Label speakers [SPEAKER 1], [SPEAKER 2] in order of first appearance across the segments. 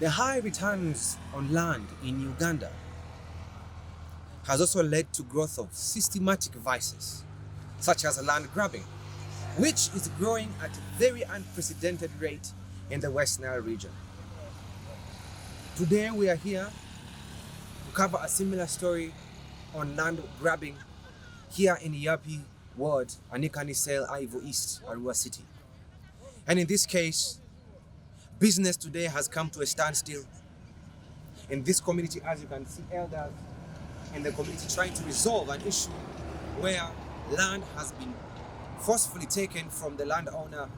[SPEAKER 1] The high returns on land in Uganda has also led to growth of systematic vices, such as land grabbing, which is growing at a very unprecedented rate in the West Nile region. Today we are here to cover a similar story on land grabbing here in Yapi Ward, Anikani Sale, Ivo East, Arua City. And in this case, business today has come to a standstill. In this community, as you can see, elders in the community trying to resolve an issue where land has been forcefully taken from the landowner.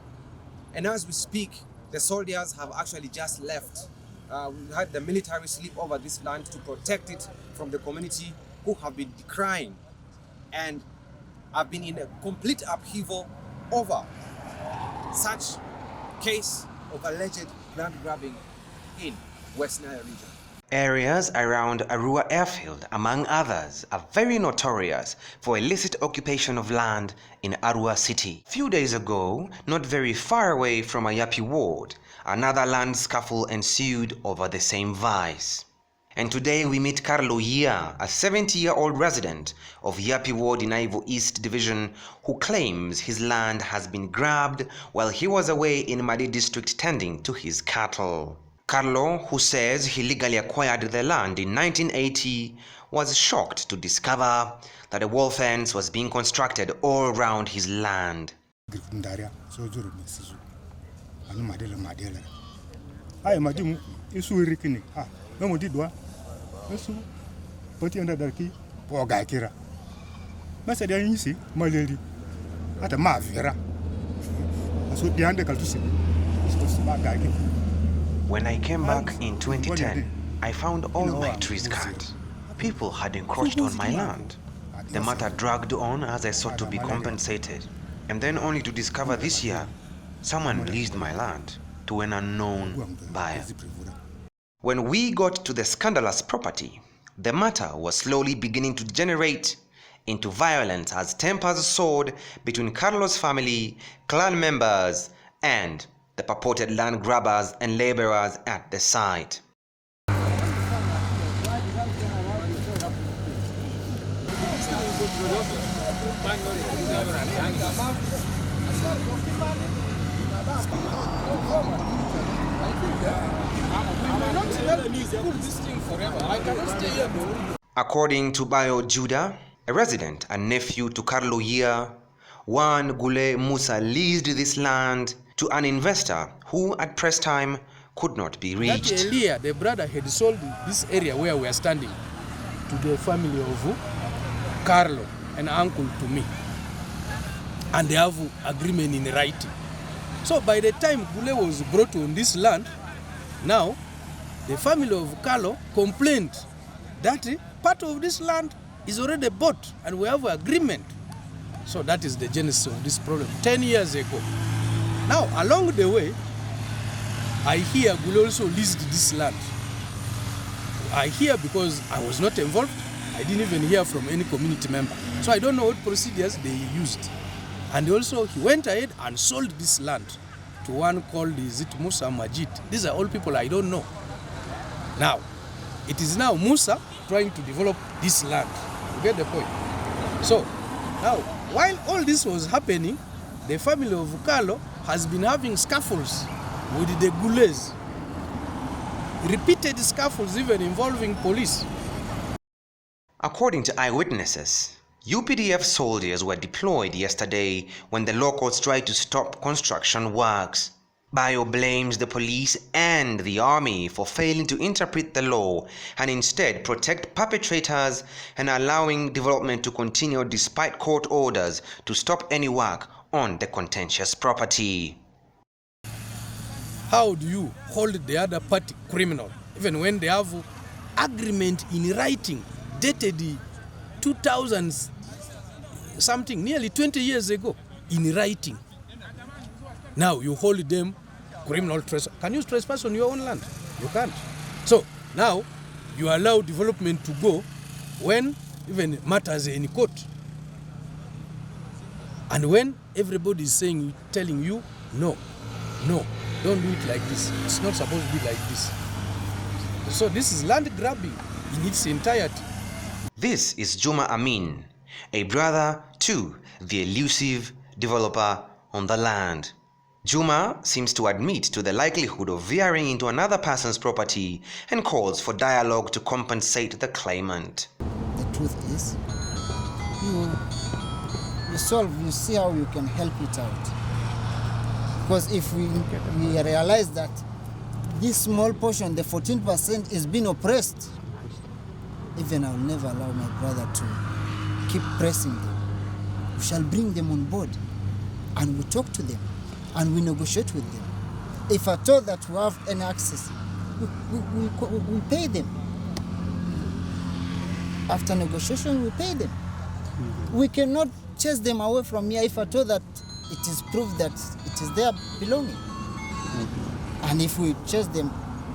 [SPEAKER 1] And as we speak, the soldiers have actually just left. We had the military sleep over this land to protect it from the community, who have been decrying and have been in a complete upheaval over such case of alleged land grabbing in West Nile region.
[SPEAKER 2] Areas around Arua airfield, among others, are very notorious for illicit occupation of land in Arua city. Few days ago, not very far away from Ayapi ward, another land scuffle ensued over the same vice. And today we meet Carlo Yia, a 70-year-old resident of Yapi ward in Ivo East division, who claims his land has been grabbed while he was away in Madi district tending to his cattle. Carlo, who says he legally acquired the land in 1980, was shocked to discover that a wall fence was being constructed all around his land. When I came back in 2010, I found all my trees cut. People had encroached on my land. The matter dragged on as I sought to be compensated, and then only to discover this year, someone leased my land to an unknown buyer. When we got to the scandalous property, the matter was slowly beginning to degenerate into violence as tempers soared between Carlo's family, clan members, and the purported land grabbers and laborers at the site. According to Bayo Judah, a resident and nephew to Carlo Yia, Wan Gule Musa leased this land to an investor who at press time could not be reached.
[SPEAKER 3] That earlier, the brother had sold this area where we are standing to the family of Carlo, an uncle to me. And they have agreement in writing. So by the time Gule was brought on this land, now the family of Carlo complained that part of this land is already bought and we have agreement. So that is the genesis of this problem 10 years ago. Now, along the way, I hear Gule also leased this land. I hear because I was not involved. I didn't even hear from any community member. So I don't know what procedures they used. And also, he went ahead and sold this land to one called Musa Majid. These are all people I don't know. Now, it is now Musa trying to develop this land. You get the point? So, now, while all this was happening, the family of Carlo has been having scuffles with the Gules. Repeated scuffles even involving police.
[SPEAKER 2] According to eyewitnesses, UPDF soldiers were deployed yesterday when the locals tried to stop construction works. Bayo blames the police and the army for failing to interpret the law and instead protect perpetrators and allowing development to continue despite court orders to stop any work on the contentious property.
[SPEAKER 3] How do you hold the other party criminal even when they have agreement in writing dated 2000 something, nearly 20 years ago, in writing? Now you hold them criminal trespass. Can you trespass on your own land? You can't. So now you allow development to go when even matters in court. And when everybody is saying, telling you, no, don't do it like this. It's not supposed to be like this. So this is land grabbing in its entirety.
[SPEAKER 2] This is Juma Amin, a brother to the elusive developer on the land. Juma seems to admit to the likelihood of veering into another person's property and calls for dialogue to compensate the claimant.
[SPEAKER 4] The truth is, you solve, you see how you can help it out. Because if we realize that this small portion, the 14%, is being oppressed, even I will never allow my brother to keep pressing them. We shall bring them on board and we talk to them and we negotiate with them. If I told that we have any access, we pay them. After negotiation, we pay them. We cannot chase them away from here if I told that it is proved that it is their belonging. And if we chase them,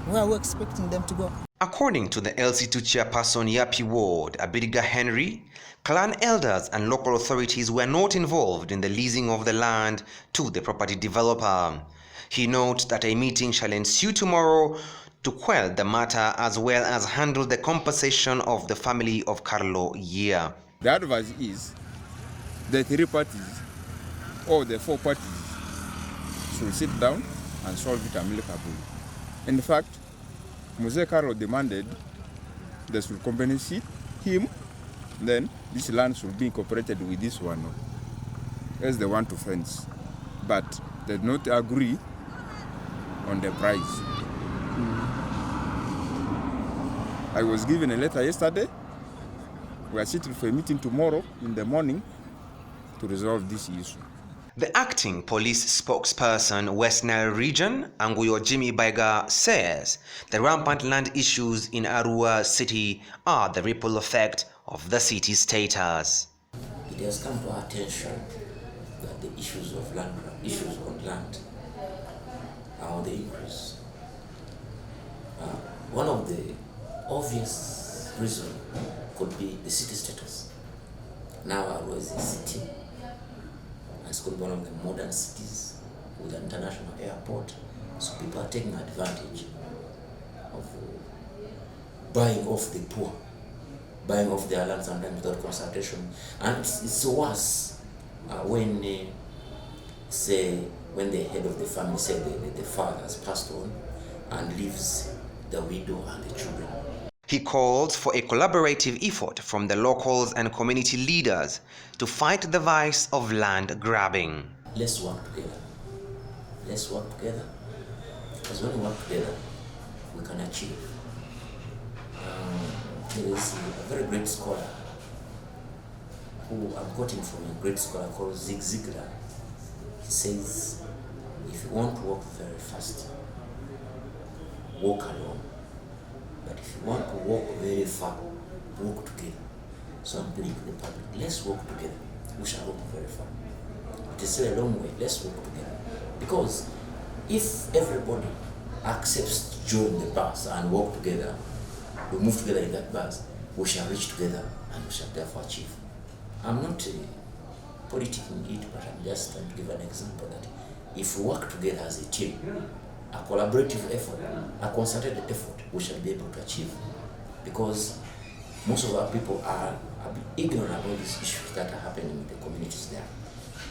[SPEAKER 4] where are we expecting them to go?
[SPEAKER 2] According to the LC2 chairperson Yapi Ward, Abidiga Henry, clan elders and local authorities were not involved in the leasing of the land to the property developer. He notes that a meeting shall ensue tomorrow to quell the matter as well as handle the compensation of the family of Carlo Year.
[SPEAKER 5] The advice is the three parties or the four parties should sit down and solve it amicably. In fact, Mose Carlo demanded they should compensate him, then this land should be incorporated with this one as they want to fence. But they did not agree on the price. I was given a letter yesterday. We are sitting for a meeting tomorrow in the morning to resolve this issue.
[SPEAKER 2] The acting police spokesperson, West Nile Region, Anguyo Jimmy Baiga, says the rampant land issues in Arua city are the ripple effect of the city's status.
[SPEAKER 6] It has come to our attention that the issues of land, issues on land are on the increase. One of the obvious reasons could be the city status. Now Arua is a city. It's called one of the modern cities with an international airport. So people are taking advantage of buying off the poor, buying off their land sometimes without consultation. And it's worse when the head of the family, say the father has passed on and leaves the widow and the children.
[SPEAKER 2] He called for a collaborative effort from the locals and community leaders to fight the vice of land grabbing.
[SPEAKER 6] Let's work together. Let's work together. Because when we work together, we can achieve. There is a very great scholar who I'm quoting from a great scholar called Zig Ziglar. He says, if you want to walk very fast, walk alone. But if you want to walk very far, walk together. So I'm pleading the public, let's walk together. We shall walk very far. It is still a long way, let's walk together. Because if everybody accepts to join the bus and walk together, we move together in that bus, we shall reach together and we shall therefore achieve. I'm not politicking it, but I'm just trying to give an example that if we work together as a team, a collaborative effort, a concerted effort, we shall be able to achieve. Because most of our people are ignorant about these issues that are happening in the communities there.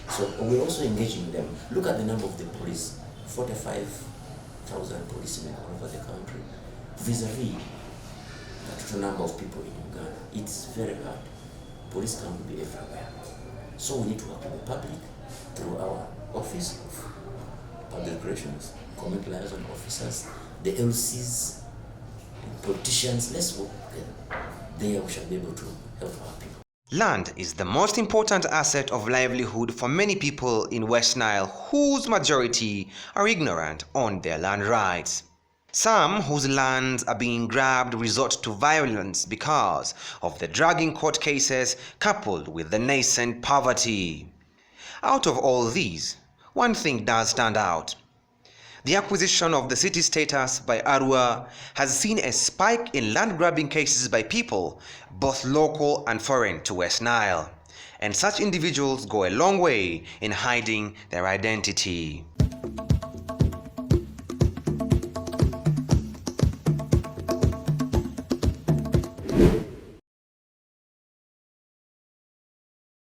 [SPEAKER 6] So we're also engaging them. Look at the number of the police, 45,000 policemen all over the country, vis-a-vis the total number of people in Uganda. It's very hard. Police can't be everywhere. So we need to work with the public through our office of public relations, community liaison officers, the LCs, the politicians. Let's work together. There we shall be able to help our people.
[SPEAKER 2] Land is the most important asset of livelihood for many people in West Nile whose majority are ignorant on their land rights. Some whose lands are being grabbed resort to violence because of the dragging court cases coupled with the nascent poverty. Out of all these, one thing does stand out. The acquisition of the city status by Arua has seen a spike in land grabbing cases by people, both local and foreign, to West Nile. And such individuals go a long way in hiding their identity.